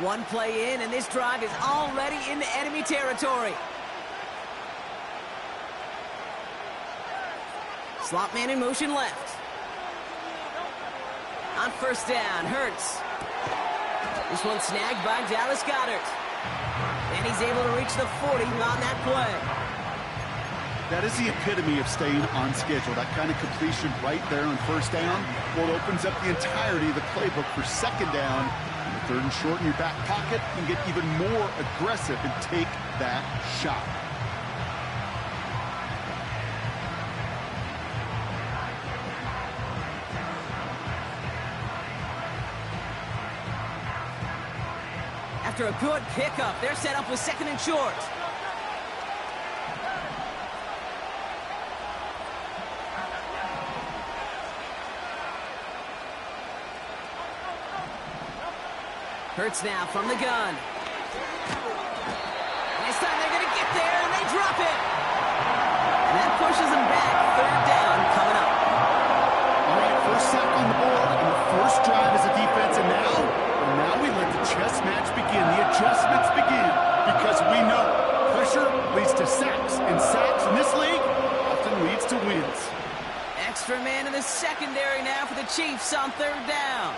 One play in, and this drive is already into enemy territory. Slot man in motion left. On first down, Hurts. This one snagged by Dallas Goedert. And he's able to reach the 40 on that play. That is the epitome of staying on schedule. That kind of completion right there on first down. Well, it opens up the entirety of the playbook for second down. Third and short in your back pocket, you can get even more aggressive and take that shot. After a good pickup, they're set up with second and short. Hurts now from the gun. This time they're going to get there, and they drop it. And that pushes them back. Third down coming up. All right, first sack on the board, and the first drive as a defense, and now we let the chess match begin. The adjustments begin, because we know pressure leads to sacks, and sacks in this league often leads to wins. Extra man in the secondary now for the Chiefs on third down.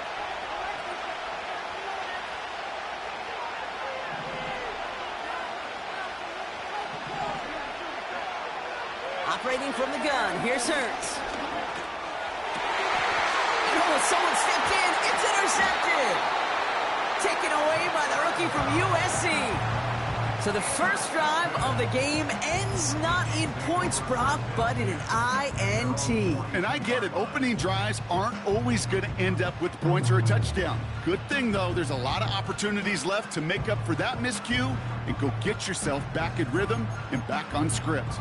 Operating from the gun, here's Hurts. Oh, someone stepped in, it's intercepted! Taken away by the rookie from USC. So the first drive of the game ends not in points, Brock, but in an INT. And I get it, opening drives aren't always going to end up with points or a touchdown. Good thing, though, there's a lot of opportunities left to make up for that miscue and go get yourself back in rhythm and back on script.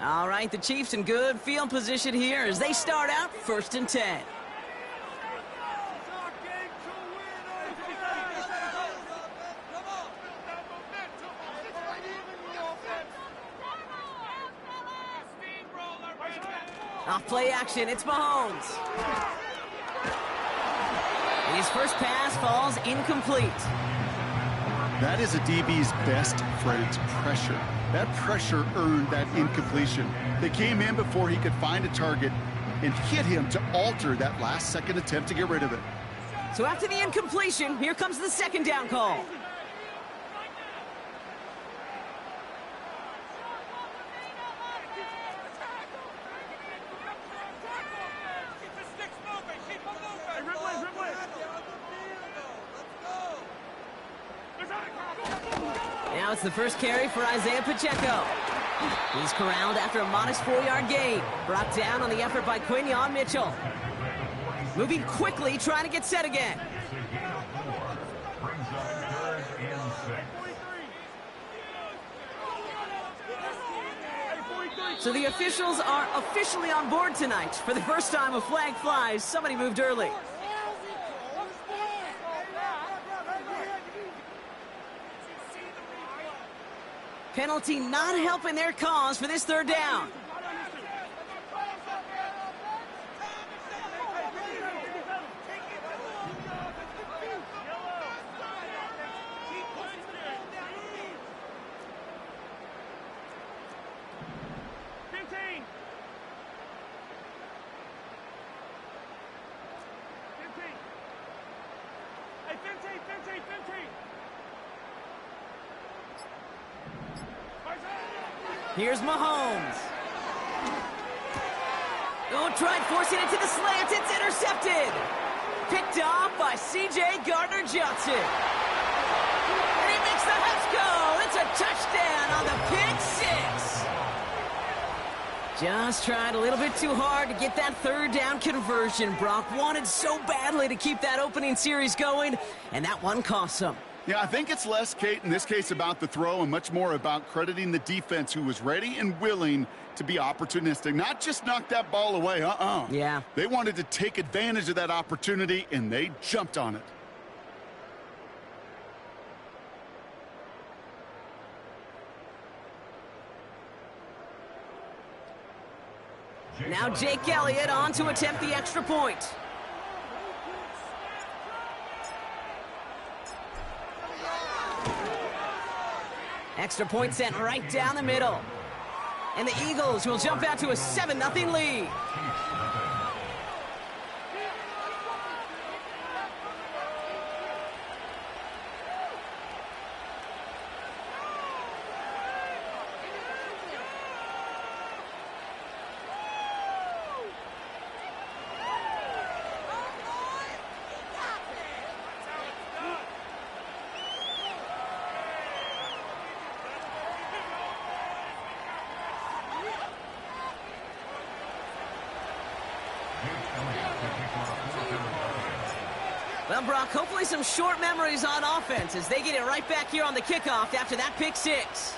All right, the Chiefs in good field position here as they start out first and 10. Off play action, it's Mahomes. His first pass falls incomplete. That is a DB's best friend, pressure. That pressure earned that incompletion. They came in before he could find a target and hit him to alter that last-second attempt to get rid of it. So after the incompletion, here comes the second down call. Now it's the first carry for Isaiah Pacheco. He's corralled after a modest 4-yard gain. Brought down on the effort by Quinyon Mitchell. Moving quickly, trying to get set again. So the officials are officially on board tonight. For the first time a flag flies, somebody moved early. Penalty not helping their cause for this third down. Here's Mahomes. Oh, tried forcing it to the slant. It's intercepted. Picked off by C.J. Gardner-Johnson. And he makes the house go. It's a touchdown on the pick six. Just tried a little bit too hard to get that third down conversion. Brock wanted so badly to keep that opening series going, and that one cost him. Yeah, I think it's less, Kate, in this case about the throw and much more about crediting the defense who was ready and willing to be opportunistic. Not just knock that ball away, Yeah. They wanted to take advantage of that opportunity, and they jumped on it. Now Jake Elliott on to attempt the extra point. Extra point sent right down the middle. And the Eagles will jump out to a 7-0 lead. Well, Brock, hopefully some short memories on offense as they get it right back here on the kickoff after that pick six.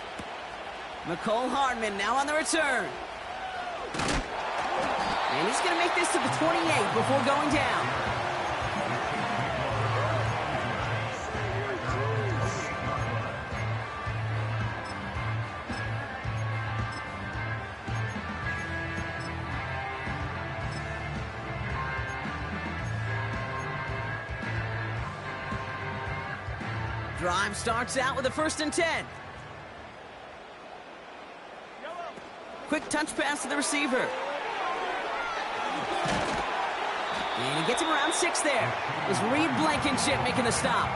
Mecole Hardman now on the return. And he's going to make this to the 28 before going down. Drive starts out with a 1st and 10. Quick touch pass to the receiver. And he gets him around 6 there. It was Reed Blankenship making the stop.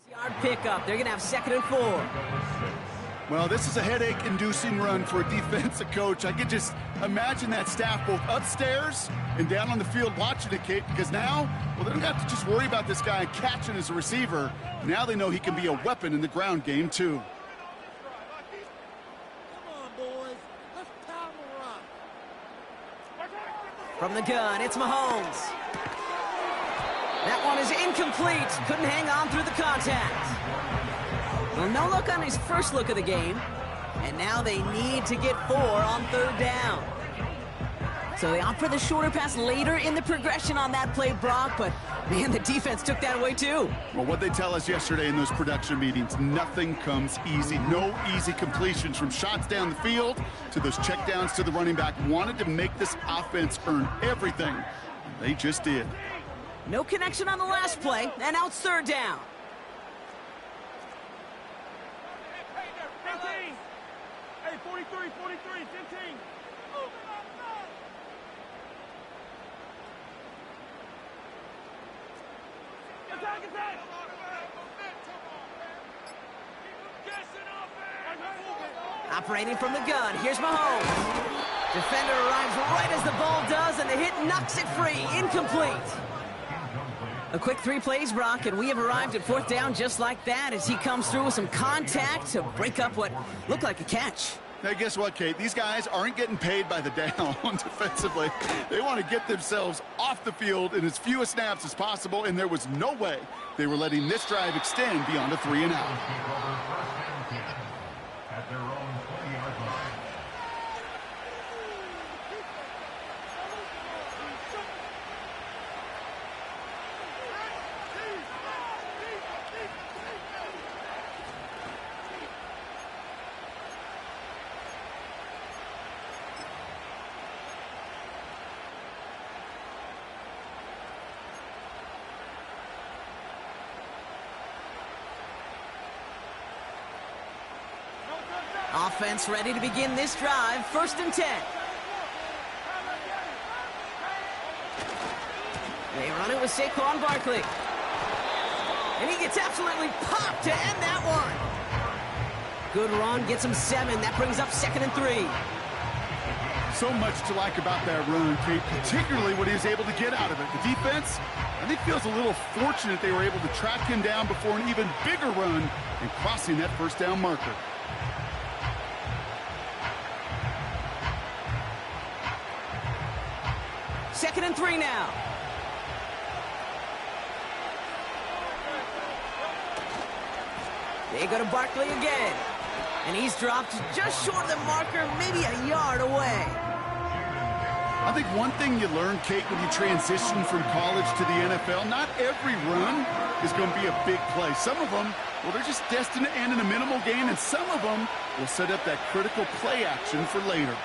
Yard pickup. They're going to have 2nd and 4. Well, this is a headache-inducing run for a defensive coach. I could just imagine that staff both upstairs and down on the field watching it, Kate, because now, well, they don't have to just worry about this guy catching as a receiver. Now they know he can be a weapon in the ground game, too. Come on, boys. Let's power up. From the gun, it's Mahomes. That one is incomplete. Couldn't hang on through the contact. Well, no look on his first look of the game. And now they need to get 4 on 3rd down. So they opt for the shorter pass later in the progression on that play, Brock. But, man, the defense took that away, too. Well, what they tell us yesterday in those production meetings, nothing comes easy. No easy completions from shots down the field to those checkdowns to the running back. Wanted to make this offense earn everything. They just did. No connection on the last play, and out 3rd down. Hey, 43, 15. Attack! Operating from the gun, here's Mahomes. Defender arrives right as the ball does, and the hit knocks it free. Incomplete. A quick 3 plays, Brock, and we have arrived at 4th down just like that as he comes through with some contact to break up what looked like a catch. Hey, guess what, Kate? These guys aren't getting paid by the down defensively. They want to get themselves off the field in as few snaps as possible, and there was no way they were letting this drive extend beyond a 3 and out. At their own 20-yard line. Offense ready to begin this drive. 1st and 10. They run it with Saquon Barkley. And he gets absolutely popped to end that one. Good run, gets him 7. That brings up 2nd and 3. So much to like about that run, Kate, particularly what he was able to get out of it. The defense, I think, feels a little fortunate they were able to track him down before an even bigger run and crossing that first down marker. Second and 3 now. They go to Barkley again. And he's dropped just short of the marker, maybe a yard away. I think one thing you learn, Kate, when you transition from college to the NFL, not every run is going to be a big play. Some of them, well, they're just destined to end in a minimal gain, and some of them will set up that critical play action for later.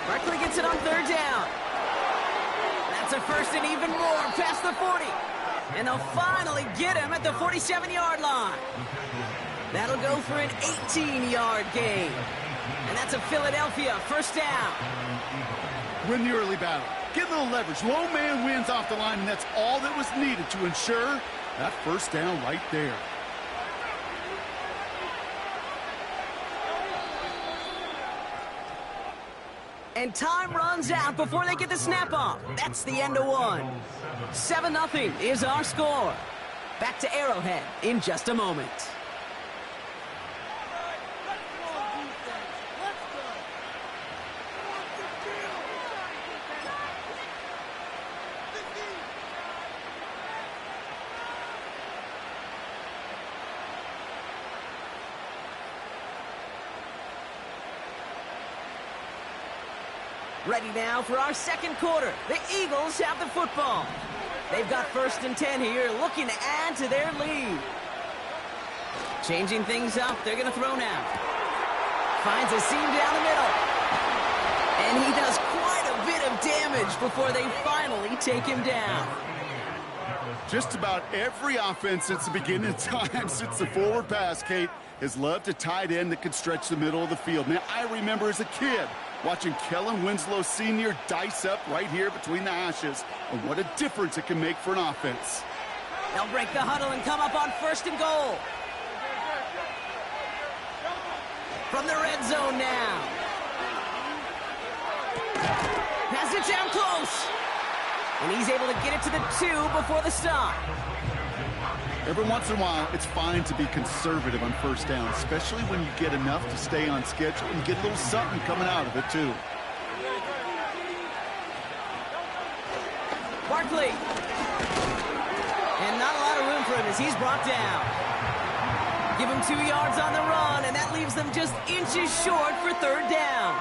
Barkley gets it on 3rd down. That's a first and even more past the 40. And they'll finally get him at the 47-yard line. That'll go for an 18-yard gain. And that's a Philadelphia first down. Win the early battle. Get a little leverage. Low man wins off the line, and that's all that was needed to ensure that first down right there. And time runs out before they get the snap off. That's the end of one. 7-0 is our score. Back to Arrowhead in just a moment. Ready now for our second quarter. The Eagles have the football. They've got 1st and 10 here, looking to add to their lead. Changing things up, they're going to throw now. Finds a seam down the middle. And he does quite a bit of damage before they finally take him down. Just about every offense since the beginning of time, since the forward pass, Kate, has loved a tight end that could stretch the middle of the field. Now, I remember as a kid watching Kellen Winslow Sr. dice up right here between the hashes, and what a difference it can make for an offense. They'll break the huddle and come up on 1st and goal. From the red zone now. Has it down close. And he's able to get it to the 2 before the stop. Every once in a while, it's fine to be conservative on first down, especially when you get enough to stay on schedule and get a little something coming out of it, too. Barkley. And not a lot of room for him as he's brought down. Give him 2 yards on the run, and that leaves them just inches short for 3rd down.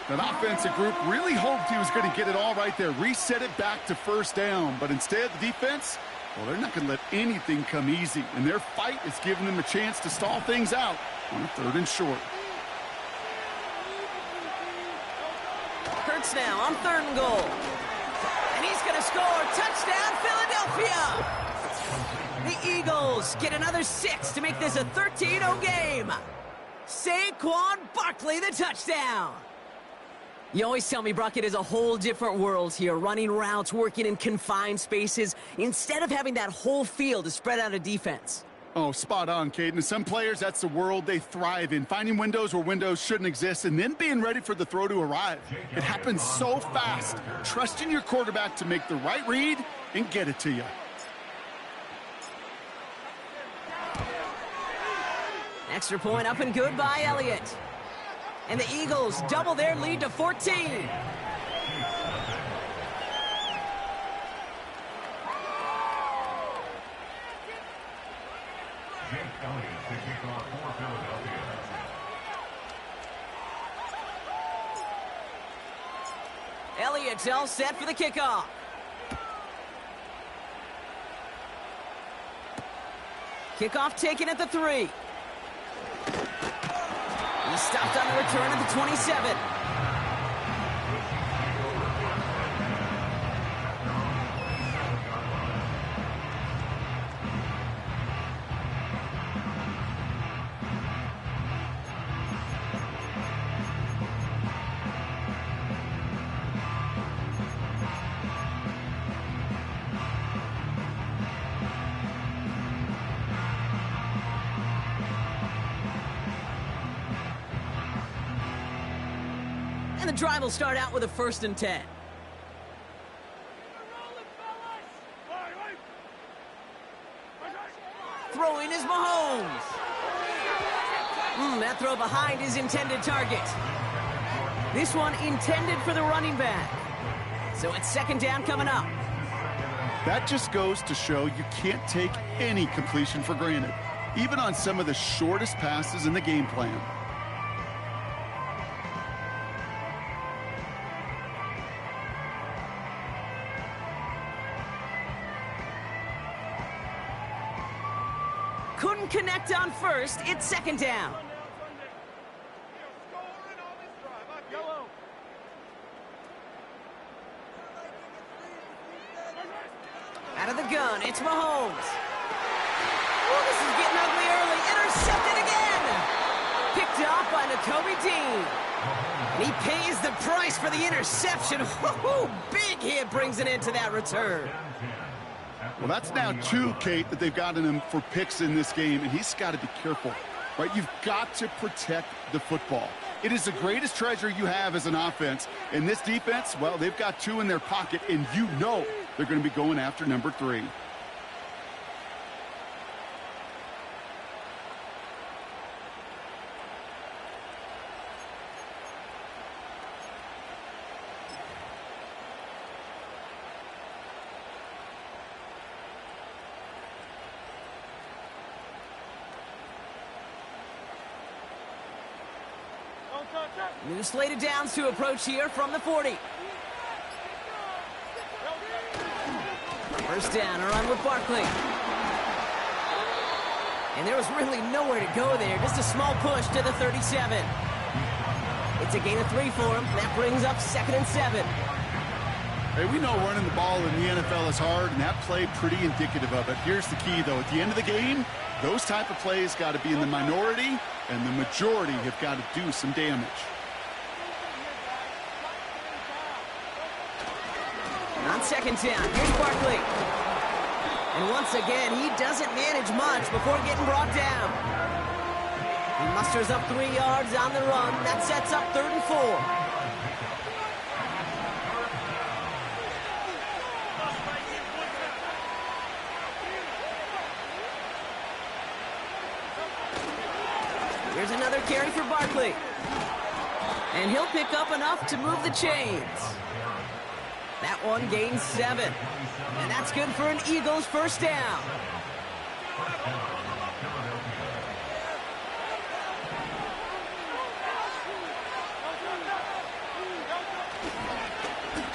That offensive group really hoped he was going to get it all right there, reset it back to first down, but instead the defense, well, they're not going to let anything come easy, and their fight is giving them a chance to stall things out on a 3rd and short. Hurts now on 3rd and goal. And he's going to score. Touchdown, Philadelphia! The Eagles get another 6 to make this a 13-0 game. Saquon Barkley, the touchdown. You always tell me, Brock, it is a whole different world here, running routes, working in confined spaces, instead of having that whole field to spread out a defense. Oh, spot on, Caden. Some players, that's the world they thrive in, finding windows where windows shouldn't exist and then being ready for the throw to arrive. It happens so fast, trusting your quarterback to make the right read and get it to you. Extra point up and good by Elliott. And the Eagles double their lead to 14. Jake Elliott to kick off for Philadelphia. Elliott's all set for the kickoff. Kickoff taken at the 3. He stopped on the return at the 27. And the drive will start out with a 1st and 10. Throwing is Mahomes. That throw behind his intended target. This one intended for the running back. So it's 2nd down coming up. That just goes to show you can't take any completion for granted, even on some of the shortest passes in the game plan. Couldn't connect on 1st. It's 2nd down. Out of the gun, it's Mahomes. Oh, this is getting ugly early. Intercepted again. Picked off by Nakobe Dean. And he pays the price for the interception. Woo-hoo, big hit brings it into that return. Well, that's now 2, Kate, that they've gotten him for picks in this game, and he's got to be careful, right? You've got to protect the football. It is the greatest treasure you have as an offense. And this defense, well, they've got 2 in their pocket, and you know they're going to be going after number 3. New slated downs to approach here from the 40. 1st down, a run with Barkley. And there was really nowhere to go there. Just a small push to the 37. It's a gain of 3 for him. That brings up 2nd and 7. Hey, we know running the ball in the NFL is hard, and that play pretty indicative of it. Here's the key, though. At the end of the game, those type of plays got to be in the minority, and the majority have got to do some damage. On 2nd down, here's Barkley. And once again, he doesn't manage much before getting brought down. He musters up 3 yards on the run. That sets up 3rd and 4. Here's another carry for Barkley. And he'll pick up enough to move the chains. That one gains 7. And that's good for an Eagles 1st down.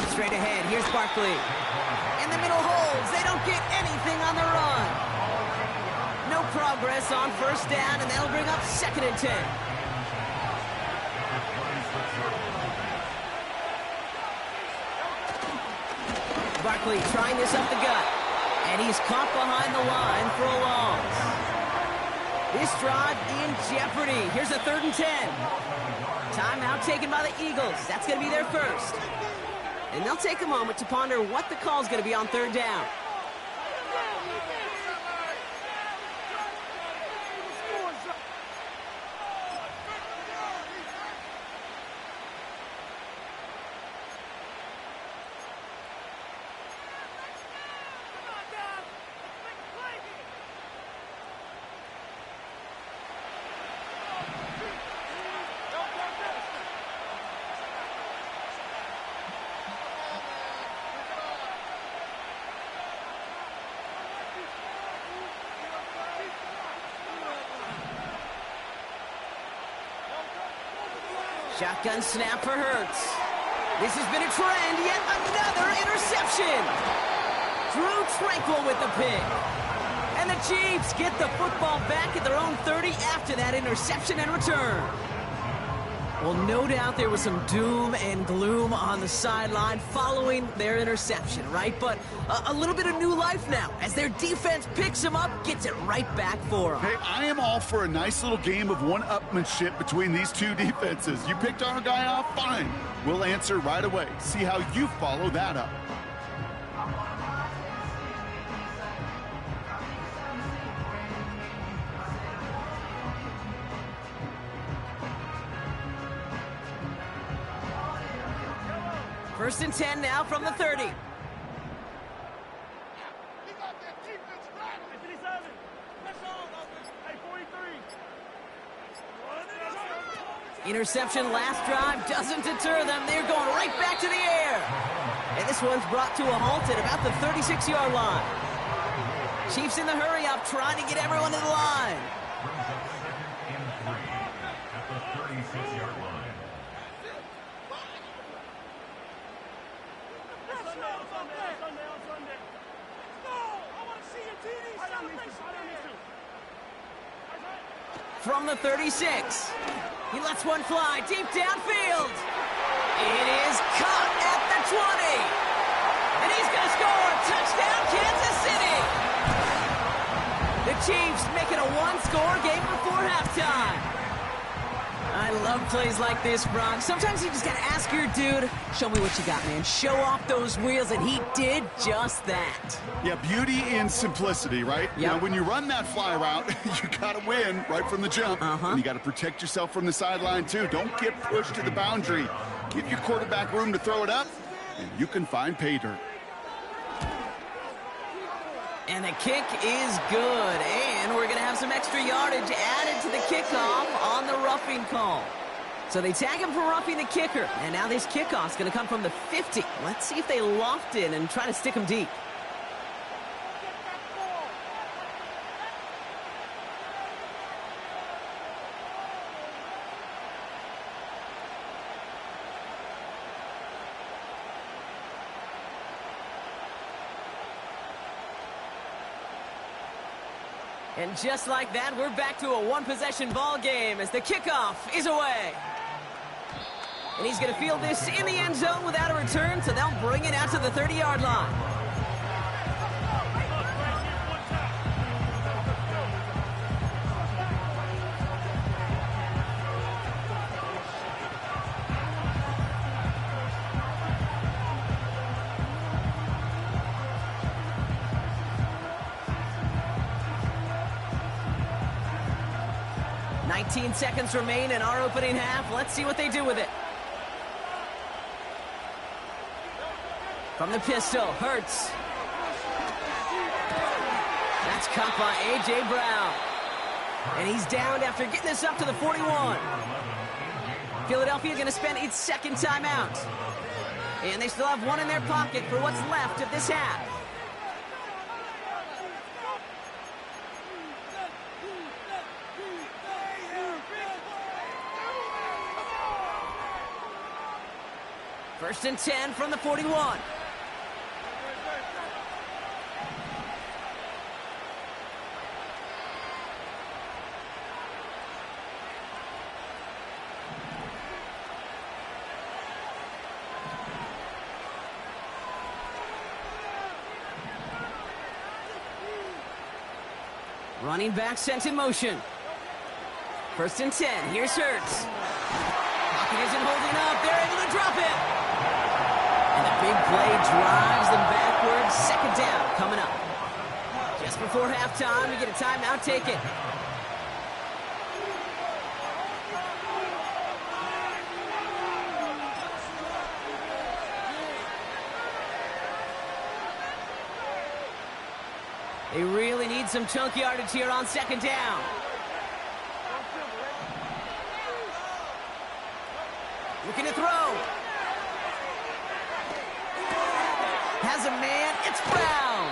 Straight ahead, here's Barkley. In the middle holds, they don't get anything on the run. No progress on 1st down, and that'll bring up 2nd and 10. Barkley trying this up the gut, and he's caught behind the line for a loss. This drive in jeopardy. Here's a 3rd and 10. Timeout taken by the Eagles. That's going to be their 1st. And they'll take a moment to ponder what the call is going to be on 3rd down. Shotgun snap for Hurts. This has been a trend. Yet another interception. Drew Tranquill with the pick. And the Chiefs get the football back at their own 30 after that interception and return. Well, no doubt there was some doom and gloom on the sideline following their interception, right? But a little bit of new life now as their defense picks them up, gets it right back for them. Hey, I am all for a nice little game of one-upmanship between these 2 defenses. You picked our guy off, fine. We'll answer right away. See how you follow that up. First and 10 now from the 30. He got that defense right. 57. Press on, offense. Hey, 43. Interception last drive doesn't deter them. They're going right back to the air. And this one's brought to a halt at about the 36-yard line. Chiefs in the hurry up, trying to get everyone to the line. Brings up 2nd and 3 at the 36-yard line. Sunday. Let's go. I want to see your TD celebration. From the 36, he lets one fly deep downfield. It is caught at the 20. And he's going to score. Touchdown, Kansas City. The Chiefs making a one-score game before halftime. I love plays like this, Brock. Sometimes you just got to ask your dude, show me what you got, man. Show off those wheels, and he did just that. Yeah, beauty in simplicity, right? Yep. Now, when you run that fly route, you got to win right from the jump. And you got to protect yourself from the sideline, too. Don't get pushed to the boundary. Give your quarterback room to throw it up, and you can find pay dirt. And the kick is good. And we're going to have some extra yardage added to the kickoff on the roughing call. So they tag him for roughing the kicker. And now this kickoff's going to come from the 50. Let's see if they loft it and try to stick him deep. And just like that, we're back to a one-possession ball game as the kickoff is away. And he's going to field this in the end zone without a return, so they'll bring it out to the 30-yard line. Seconds remain in our opening half. Let's see what they do with it. From the pistol, Hurts. That's caught by A.J. Brown. And he's downed after getting this up to the 41. Philadelphia going to spend its second timeout. And they still have one in their pocket for what's left of this half. First and 10 from the 41. Running back sent in motion. First and 10. Here's Hurts. Pocket isn't holding up. They're able to drop it. And the big play drives them backwards. Second down coming up. Just before halftime, we get a timeout taken. They really need some chunk yardage here on second down. Looking to throw. Has a man. It's Brown.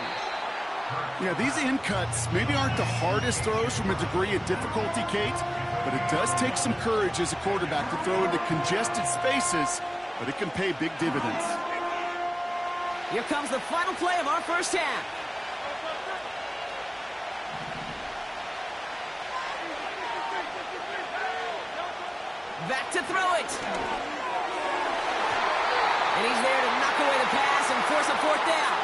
Yeah, these in cuts maybe aren't the hardest throws from a degree of difficulty, Kate, but it does take some courage as a quarterback to throw into congested spaces, but it can pay big dividends. Here comes the final play of our first half. Back to throw it. And he's there to knock away the pass and force a fourth down.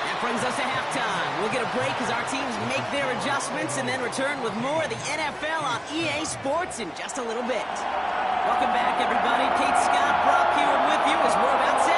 That brings us to halftime. We'll get a break as our teams make their adjustments and then return with more of the NFL on EA Sports in just a little bit. Welcome back, everybody. Kate Scott, Brock Huard with you as we're about set.